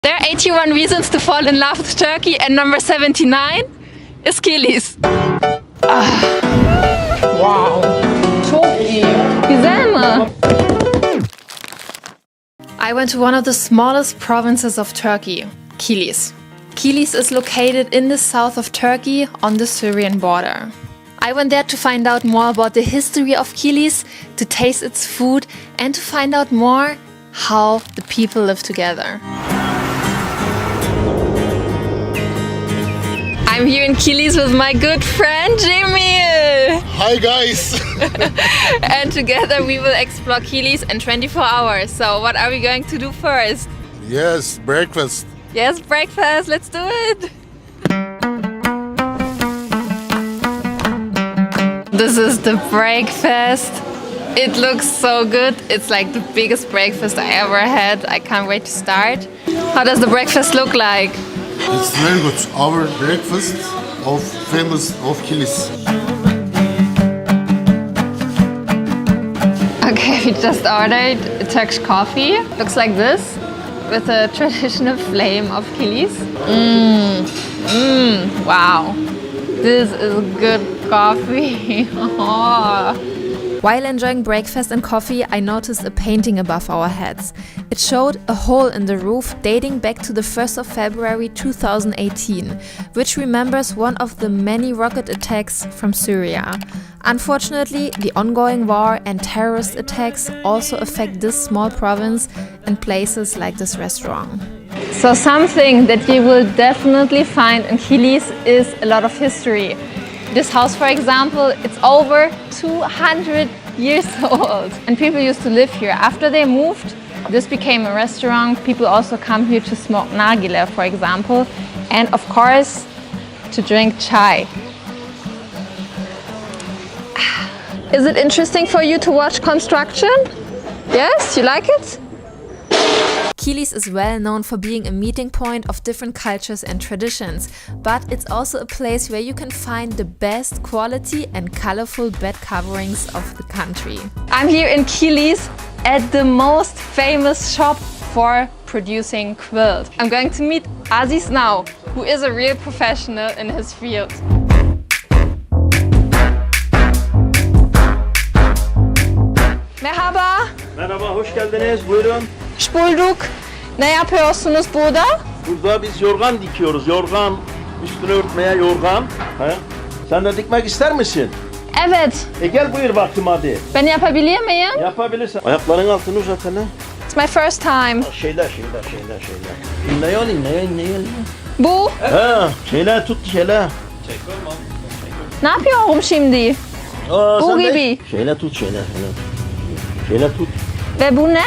There are 81 reasons to fall in love with Turkey, and number 79 is Kilis. Wow. Çok iyi. Güzel mi? I went to one of the smallest provinces of Turkey, Kilis. Kilis is located in the south of Turkey on the Syrian border. I went there to find out more about the history of Kilis, to taste its food, and to find out more how the people live together. I'm here in Kilis with my good friend Jamil. Hi guys! And together we will explore Kilis in 24 hours. So what are we going to do first? Yes, breakfast. Yes, breakfast. Let's do it. This is the breakfast. It looks so good. It's like the biggest breakfast I ever had. I can't wait to start. How does the breakfast look like? It's very good. Our breakfast of famous of Kilis. Okay, we just ordered a Turkish coffee. Looks like this, with a traditional flame of Kilis. Wow. This is good coffee. While enjoying breakfast and coffee, I noticed a painting above our heads. It showed a hole in the roof dating back to the 1st of February 2018, which remembers one of the many rocket attacks from Syria. Unfortunately, the ongoing war and terrorist attacks also affect this small province and places like this restaurant. So something that you will definitely find in Kilis is a lot of history. This house, for example, it's over 200 years old, and people used to live here. After they moved, this became a restaurant. People also come here to smoke nargile, for example, and of course, to drink chai. Is it interesting for you to watch construction? Yes, you like it? Kilis is well known for being a meeting point of different cultures and traditions, but it's also a place where you can find the best quality and colorful bed coverings of the country. I'm here in Kilis at the most famous shop for producing quilts. I'm going to meet Aziz now, who is a real professional in his field. Merhaba. Merhaba, hoş geldiniz. Buyurun. Hoş bulduk. Ne yapıyorsunuz burada? Burada biz yorgan dikiyoruz. Yorgan, üstünü örtmeye yorgan. He? Sen de dikmek ister misin? Evet. Gel buyur bakayım hadi. Ben yapabilir miyim? Yapabilirsin. Ayakların altını uzat hele. It's my first time. Şeyler. İnleyen. Bu? He, şeyler tut şeyler. Ne yapıyorum şimdi? Bu gibi. Şeyler tut şeyler. Şeyler tut. Ve bu ne?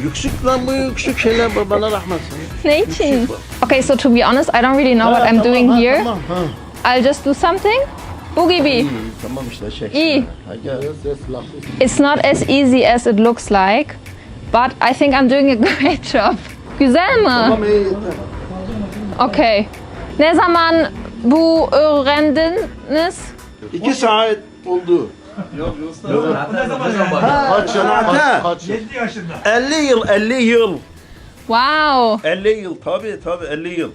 Yüksük lan bu yüksük şeyler bana rahmet. Ne için? Okay, so to be honest, I don't really know what I'm doing here. Tamam. I'll just do something. Bu gibi. Tamam işte çek. İyi. It's not as easy as it looks like, but I think I'm doing a great job. Güzel mi? Tamam iyi. Okay. Ne zaman bu öğrendiniz? 2 saat oldu. Kaç yaşında? Kaç 7 yaşında. 50 yıl. Wow. 50 yıl tabii 50 yıl.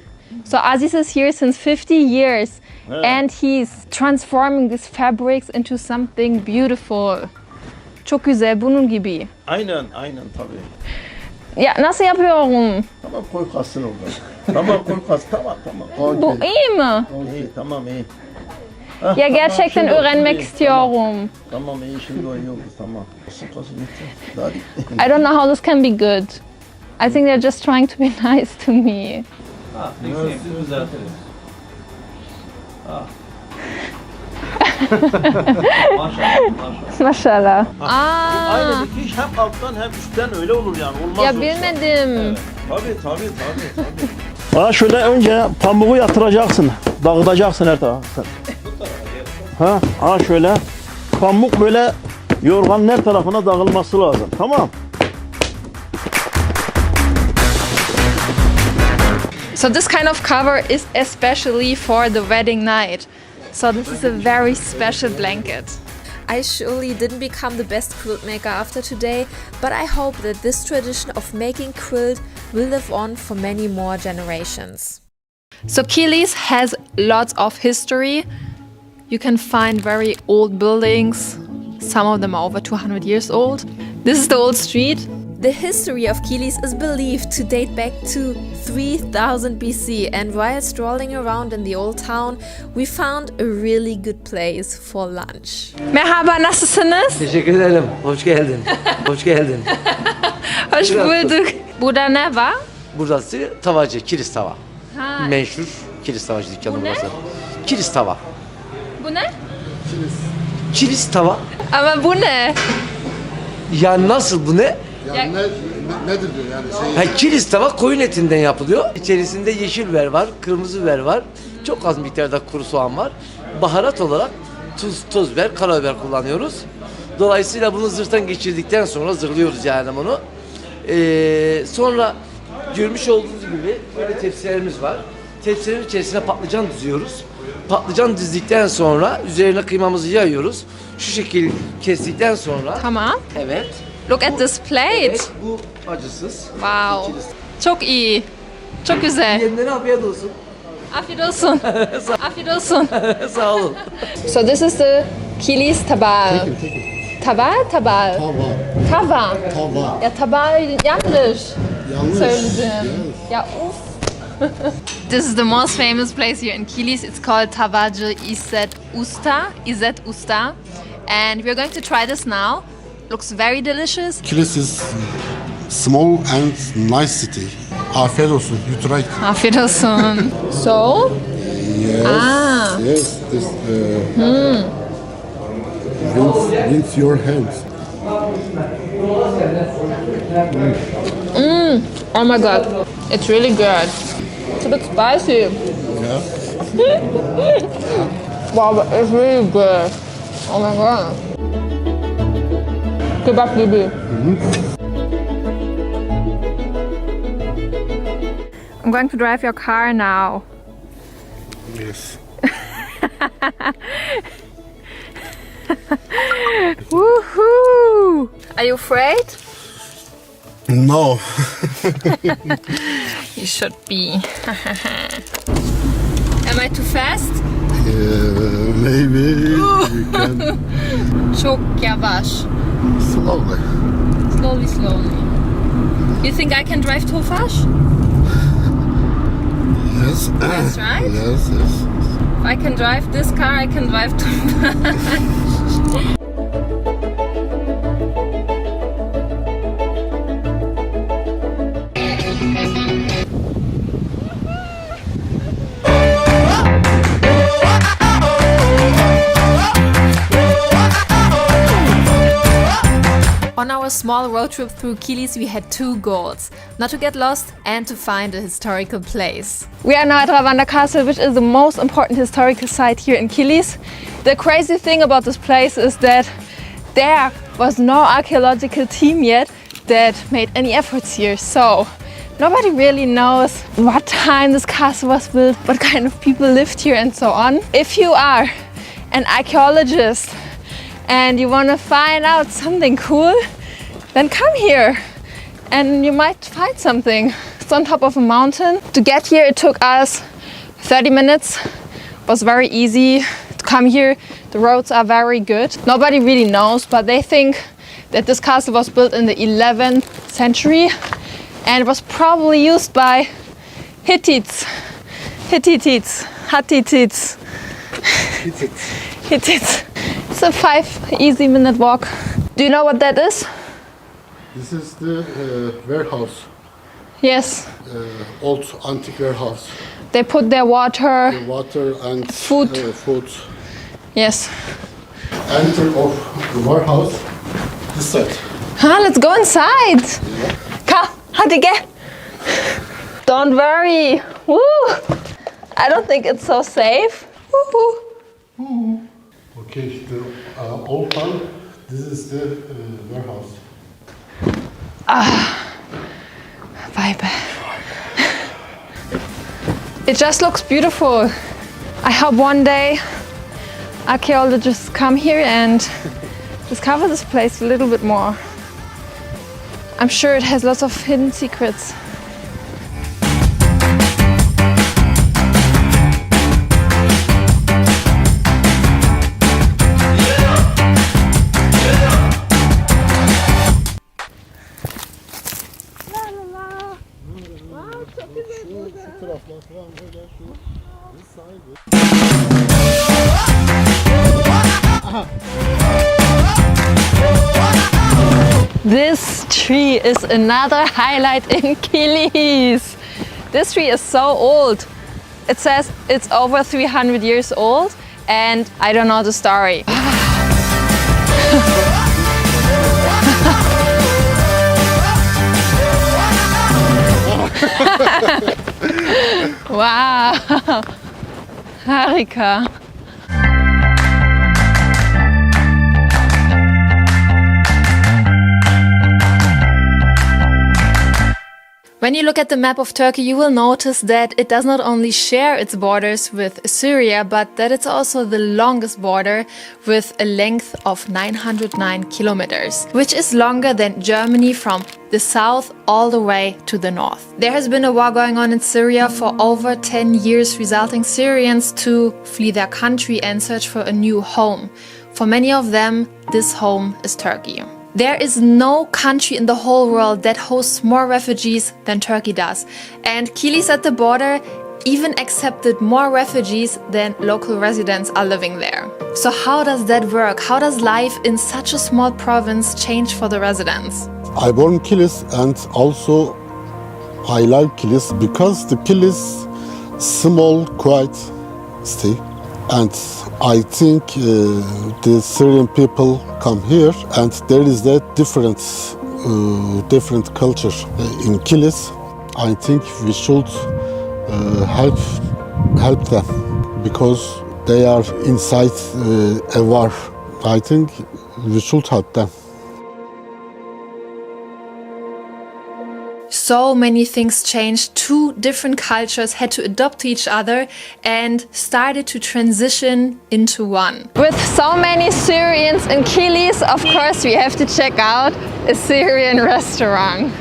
So Aziz is here since 50 years and he's transforming these fabrics into something beautiful. Çok güzel, bunun gibi. Aynen tabii. Ya nasıl yapıyorum? Tamam koy kalsın orada. Tamam koy kalsın tamam. Bu iyi mi? İyi tamam iyi. Ya gerçekten şimdi öğrenmek iyi, istiyorum. Tamam iyi şimdi o iyi oldu tamam. Kalsın bitti. I don't know how this can be good. I think they're just trying to be nice to me. Maşallah. Aynı dikiş hem alttan hem üstten öyle olur yani. Olmaz Ya yoksa. bilmedim. Evet. Tabii. Şöyle önce pamuğu yatıracaksın. Dağıtacaksın her tarafı. Şöyle. Pamuk böyle yorganın her tarafına dağılması lazım. Tamam. So this kind of cover is especially for the wedding night. So this is a very special blanket. I surely didn't become the best quilt maker after today, but I hope that this tradition of making quilt will live on for many more generations. So Kilis has lots of history. You can find very old buildings. Some of them are over 200 years old. This is the old street. The history of Kilis is believed to date back to 3000 BC, and while strolling around in the old town, we found a really good place for lunch. Merhaba, nasılsınız? Teşekkür ederim. Hoş geldin. Hoş geldin. Hoş bulduk. Burada ne var? Burası tavacı, Kilis tava. Ha. Meşhur Kilis tavacı dükkanı Bu ne? burası. Kilis tava. Bu ne? Kilis tava. Ama bu ne? Ya nasıl bu ne? Yani nedir diyor yani şey. Kilis tava koyun etinden yapılıyor. İçerisinde yeşil biber var, kırmızı biber var. Çok az miktarda kuru soğan var. Baharat olarak toz biber, karabiber kullanıyoruz. Dolayısıyla bunu zırhtan geçirdikten sonra zırhlıyoruz yani bunu. Sonra görmüş olduğunuz gibi böyle tepsilerimiz var. Tepsilerin içerisine patlıcan diziyoruz. Patlıcan dizdikten sonra üzerine kıymamızı yayıyoruz. Şu şekil kestikten sonra. Tamam. Evet. Look at this plate. Evet, bu acısız. Wow. Çok iyi. Çok güzel. Yiyenlere afiyet olsun. Afiyet olsun. Afiyet olsun. Sağ olun. So this is the Kilis tabal. Tabal? Tabal. Tava. Ya tabal yanlış. Söyledim. Ya uf. This is the most famous place here in Kilis. It's called Tavacı İzzet Usta. And we're going to try this now. Looks very delicious. Kilis is small and nice city. Afiyet olsun. You try. Afiyet olsun. So? Yes. Ah. Yes. This. Rinse your hands. Oh my god. It's really good. It's a bit spicy. Yeah. Wow, but it's really good. Oh my god. Kebab gibi. I'm going to drive your car now. Yes. Woohoo! Are you afraid? No. You should be. Am I too fast? Maybe you can Çok yavaş. slowly. Slowly. You think I can drive too fast? Yes. That's right. Yes. If I can drive this car, I can drive too fast. On our small road trip through Kilis, we had two goals: not to get lost and to find a historical place. We are now at Ravanda Castle, which is the most important historical site here in Kilis. The crazy thing about this place is that there was no archaeological team yet that made any efforts here. So nobody really knows what time this castle was built, what kind of people lived here and so on. If you are an archaeologist and you want to find out something cool, then come here and you might find something. It's on top of a mountain. To get here it took us 30 minutes. It was very easy to come here. The roads are very good. Nobody really knows, but they think that this castle was built in the 11th century and it was probably used by Hittites. Hittites. It's a 5 easy minute walk. Do you know what that is? This is the warehouse. Yes. Old antique warehouse. They put their water. Water and Food. Food. Yes. Enter of the warehouse. This side. Let's go inside. Come, hadi gel. Don't worry. Woo. I don't think it's so safe. Woo. Okay, the old town. This is the warehouse. Vibe. It just looks beautiful. I hope one day archaeologists come here and discover this place a little bit more. I'm sure it has lots of hidden secrets. Şu taraflar falan böyle şu sahibi. This tree is another highlight in Kilis. This tree is so old. It says it's over 300 years old and I don't know the story. Wow, Harika. When you look at the map of Turkey, you will notice that it does not only share its borders with Syria, but that it's also the longest border with a length of 909 kilometers, which is longer than Germany from the south all the way to the north. There has been a war going on in Syria for over 10 years, resulting Syrians to flee their country and search for a new home. For many of them, this home is Turkey. There is no country in the whole world that hosts more refugees than Turkey does. And Kilis at the border even accepted more refugees than local residents are living there. So how does that work? How does life in such a small province change for the residents? I born Kilis and also I like Kilis because the Kilis small, quiet city. And I think the Syrian people come here and there is that different culture in Kilis. I think we should help them because they are inside a war. I think we should help them. So many things changed. Two different cultures had to adopt to each other and started to transition into one. With so many Syrians in Kilis, of course we have to check out a Syrian restaurant.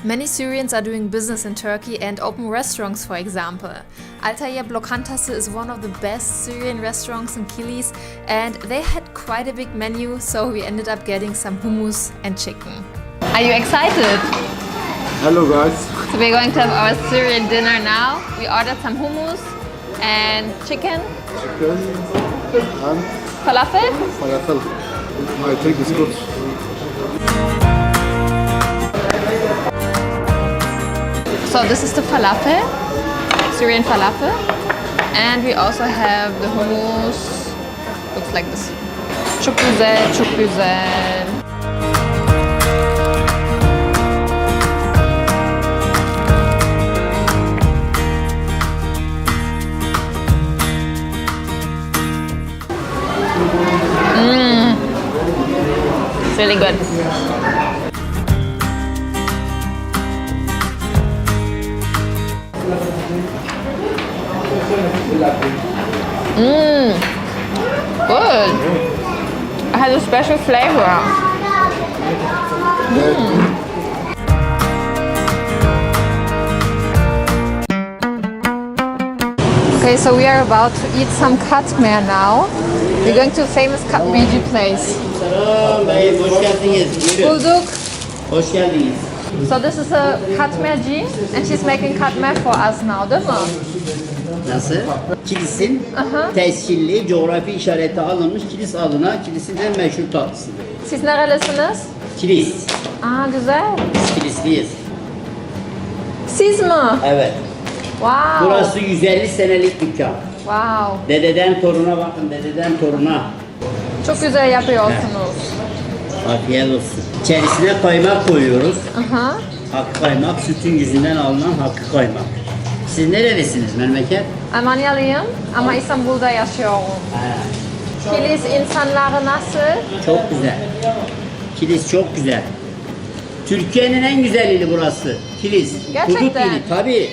Many Syrians are doing business in Turkey and open restaurants, for example. Altair Blokantası is one of the best Syrian restaurants in Kilis and they had quite a big menu, so we ended up getting some hummus and chicken. Are you excited? Hello guys. So we're going to have our Syrian dinner now. We ordered some hummus and chicken. Chicken and Falafel? falafel. I think it's good. So this is the falafel, Syrian falafel. And we also have the hummus. Looks like this. Çok güzel, çok güzel. It's really good. Good. It has a special flavor. Okay, so we are about to eat some katmer now. We're going to a famous katmerci place. Selam bey, hoş geldiniz. Buyurun. Bulduk. Hoş geldiniz. So this is a katmerci and she's making katmer for us now, değil mi? Nasıl? Kilis'in tescilli, coğrafi işareti alınmış Kilis adına Kilis'in en meşhur tatlısıdır. Siz nerelisiniz? Kilis. Aa, güzel. Biz Kilisliyiz. Siz mi? Evet. Wow. Burası 150 senelik dükkan. Wow. Dededen toruna bakın, dededen toruna. Çok güzel yapıyorsunuz. Afiyet olsun. İçerisine kaymak koyuyoruz. Aha. Hakkı kaymak, sütün yüzünden alınan hakkı kaymak. Siz nerelisiniz memleket? Almanyalıyım ama İstanbul'da yaşıyorum. Kilis insanları nasıl? Çok güzel. Kilis çok güzel. Türkiye'nin en güzel ili burası. Kilis. Gerçekten. Hudut ili tabii.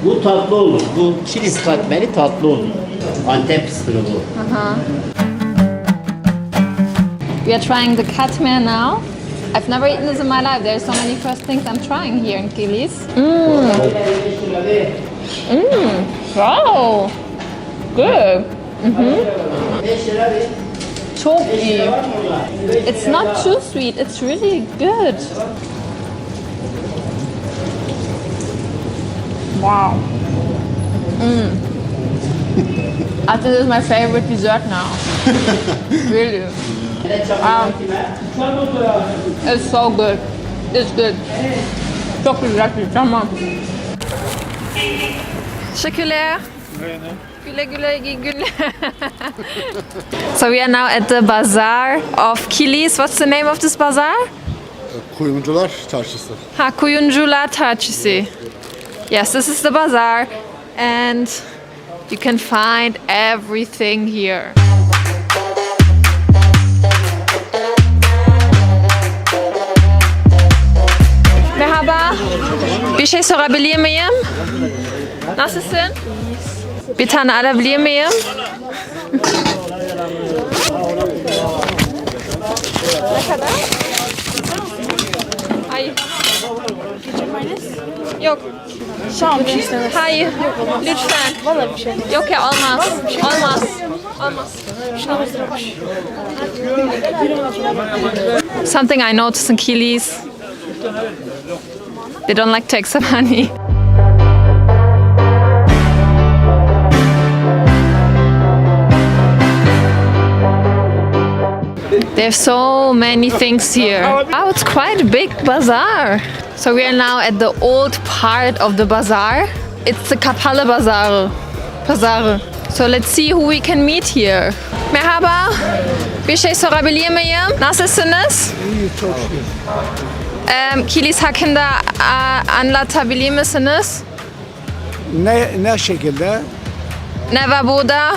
Bu tatlı olur. Bu Kilis katmeri tatlı olur. Antep fıstığı bu. We are trying the katmer now. I've never eaten this in my life. There's so many first things I'm trying here in Kilis. Wow. Good. Çok iyi. It's not too sweet. It's really good. Wow. I think this is my favorite dessert now. Really. It's so good. It's good. Çok güzel. Tamam. Teşekkürler. Güle güle güle. So we are now at the bazaar of Kilis. What's the name of this bazaar? Kuyumcular çarşısı. Kuyumcular Çarşısı. Yes, this is the bazaar, and you can find everything here. Merhaba. Bir şey sorabilir miyim? Nasılsın? Bir tane alabilir miyim? Ne kadar? Hayır. Yok. Tamam, bir şey istemez. Hayır. Lütfen. Vallahi bir şey. Yok ya olmaz. Olmaz. Olmaz. Şuna bastırmış. Something I noticed in Kilis. They don't like to accept money. They have so many things here. Oh, it's quite a big bazaar. So we are now at the old part of the bazaar. It's the Kapalı Bazaar. So let's see who we can meet here. Merhaba. Bir şey sorabilir miyim? Nasılsınız? İyi, çok şükür. Kilis hakkında anlatabilir misiniz? Ne şekilde? Ne var burada?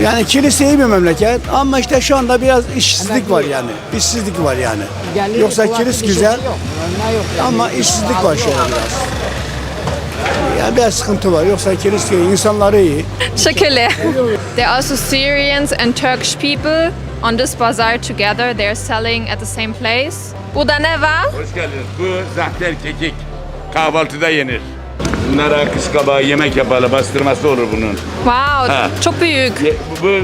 Yani Kilis iyi bir memleket ama işte şu anda biraz işsizlik var yani. İşsizlik var yani. Yoksa Kilis güzel ama işsizlik var şöyle biraz. Yani biraz sıkıntı var. Yoksa Kilis iyi, insanları iyi. Teşekkürler. There are also Syrians and Turkish people on this bazaar together. They're selling at the same place. Burada ne var? Hoş geldiniz. Bu zahter kekik. Kahvaltıda yenir. Bunlara kız kabağı yemek yaparlar. Bastırması olur bunun. Wow, Ha. çok büyük.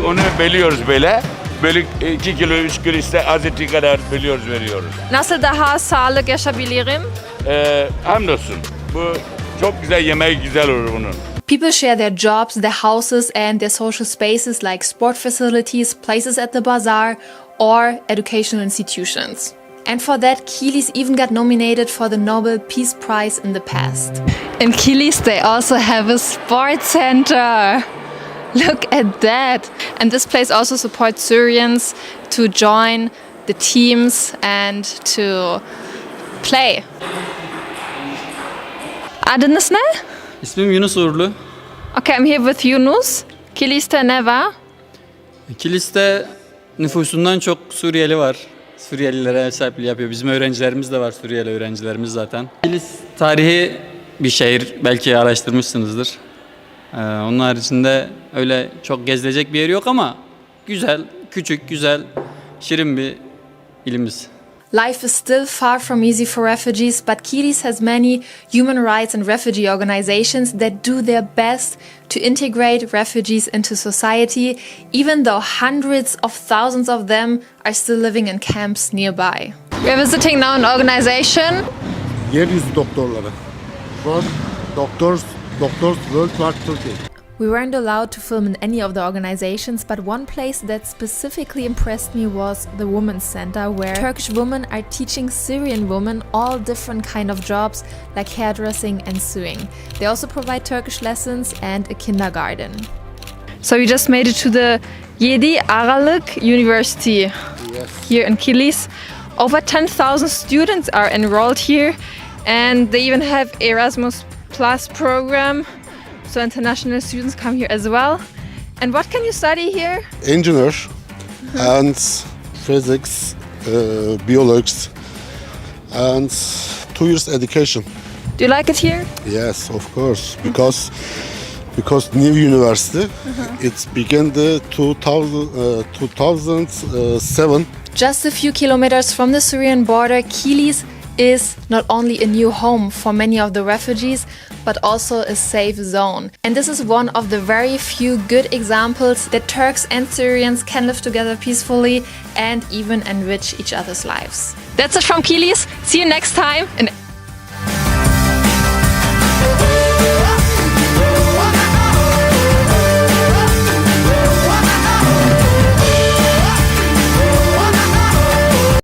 Onu bölüyoruz böyle. Böyle 2 kilo, 3 kilo işte azeti kadar bölüyoruz, veriyoruz. Nasıl daha sağlık yaşayabilirim? Hamdolsun. Bu çok güzel yemek güzel olur bunun. People share their jobs, their houses and their social spaces like sport facilities, places at the bazaar or educational institutions. And for that, Kilis even got nominated for the Nobel Peace Prize in the past. In Kilis, they also have a sports center. Look at that. And this place also supports Syrians to join the teams and to play. Adınız ne? İsmim Yunus Uğurlu. Okay, I'm here with Yunus. Kilis'te ne var? Kilis'te nüfusundan çok Suriyeli var. Suriyelilere ev sahipliği yapıyor. Bizim öğrencilerimiz de var, Suriyeli öğrencilerimiz zaten. Kilis tarihi bir şehir, belki araştırmışsınızdır. Onun haricinde öyle çok gezilecek bir yer yok ama güzel, küçük, güzel, şirin bir ilimiz. Life is still far from easy for refugees, but Kilis has many human rights and refugee organizations that do their best to integrate refugees into society, even though hundreds of thousands of them are still living in camps nearby. We're visiting now an organization. Yeryüzü doktorları. From Doctors Worldwide Turkey. We weren't allowed to film in any of the organizations, but one place that specifically impressed me was the Women's Center, where Turkish women are teaching Syrian women all different kind of jobs like hairdressing and sewing. They also provide Turkish lessons and a kindergarten. So we just made it to the 7 Aralık University here in Kilis. Over 10,000 students are enrolled here, and they even have Erasmus Plus program. So international students come here as well. And what can you study here? Engineer and physics, biology and 2 years education. Do you like it here? Yes, of course, because new university, it began the 2007. Just a few kilometers from the Syrian border, Kilis is not only a new home for many of the refugees, but also a safe zone. And this is one of the very few good examples that Turks and Syrians can live together peacefully and even enrich each other's lives. That's it from Kilis. See you next time in